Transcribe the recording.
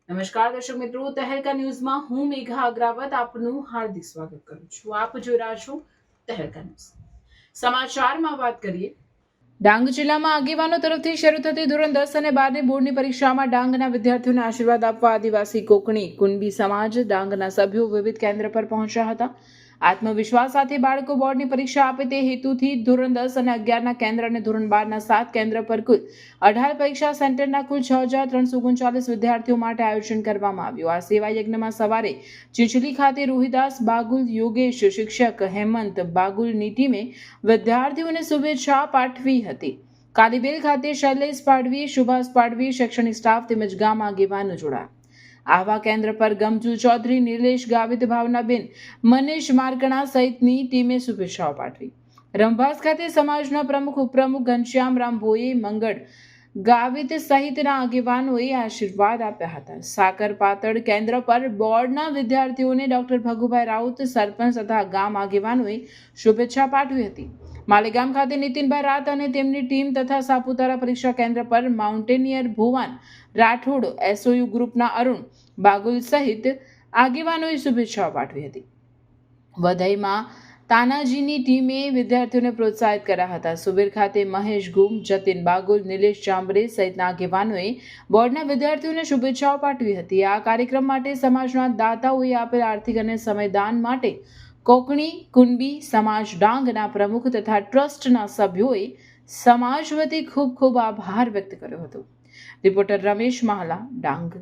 નમસ્કાર દર્શક મિત્રો, તહેલકા ન્યૂઝમાં હું મેઘા અગ્રાવત આપનું હાર્દિક સ્વાગત કરું છું. આપ જોઈ રહ્યા છો તહેલકા ન્યૂઝ. સમાચારમાં વાત કરીએ. ડાંગ જિલ્લામાં આગેવાનો તરફથી શરૂ થતી ધોરણ 10 અને 12ની બોર્ડની પરીક્ષામાં ડાંગના વિદ્યાર્થીઓને આશીર્વાદ આપવા આદિવાસી કોકણી કુણબી સમાજ ડાંગના સભ્યો વિવિધ કેન્દ્ર પર પહોંચ્યા હતા. આત્મવિશ્વાસ સાથે બાળકો બોર્ડની પરીક્ષા આપે તે હેતુથી ધોરણ 10 અને 11ના કેન્દ્ર અને ધોરણ 12ના 7 કેન્દ્ર પર કુલ 18 પરીક્ષા સેન્ટરના કુલ 6,339 વિદ્યાર્થીઓ માટે આયોજન કરવામાં આવ્યું. આ સેવા યજ્ઞમાં સવારે ચીચલી ખાતે રોહિદાસ બાગુલ, યોગેશ, શિક્ષક હેમંત બાગુલની ટીમે વિદ્યાર્થીઓને શુભેચ્છા પાઠવી હતી. કાલીબેલ ખાતે શૈલેષ પાડવી, સુભાષ પાડવી, શૈક્ષણિક સ્ટાફ તેમજ ગામ આગેવાનો જોડાયા. આવા કેન્દ્ર પર ગમજુ ચૌધરી, નિલેશ ગાવિત, ભાવનાબેન, મનીષ માર્કણા સહિતની ટીમે શુભેચ્છાઓ પાઠવી. રંભાસ ખાતે સમાજના પ્રમુખ ઉપપ્રમુખ ઘનશ્યામ રામ ભોઈએ, મંગળ ગાવિત સહિતના આગેવાનોએ આશીર્વાદ આપ્યા હતા. સાકર પાતળ કેન્દ્ર પર બોર્ડના વિદ્યાર્થીઓને ડોક્ટર ભગુભાઈ રાઉત, સરપંચ તથા ગામ આગેવાનોએ શુભેચ્છા પાઠવી હતી. માલેગામ ખાતે નીતિનભાઈ રાત અને તેમની ટીમ તથા સાપુતારા પરીક્ષા કેન્દ્ર પર માઉન્ટેનિયર ભુવન રાઠોડ, એસઓયુ ગ્રુપના અરુણ બાગુલ સહિત આગેવાનોએ શુભેચ્છાઓ પાઠવી હતી. વધઈમાં તાનાજીની ટીમે વિદ્યાર્થીઓને પ્રોત્સાહિત કર્યા હતા. સુબીર ખાતે મહેશ ગુમ, જતીન બાગુલ, નિલેશ ચાંબરે સહિતના આગેવાનોએ બોર્ડના વિદ્યાર્થીઓને શુભેચ્છાઓ પાઠવી હતી. આ કાર્યક્રમ માટે સમાજના દાતાઓએ આપેલ આર્થિક અને સમયદાન માટે કોકણી કુણબી સમાજ ડાંગના પ્રમુખ તથા ટ્રસ્ટના સભ્યોએ સમાજ વતી ખૂબ ખૂબ આભાર વ્યક્ત કર્યો હતો. રિપોર્ટર રમેશ મહાલા, ડાંગ.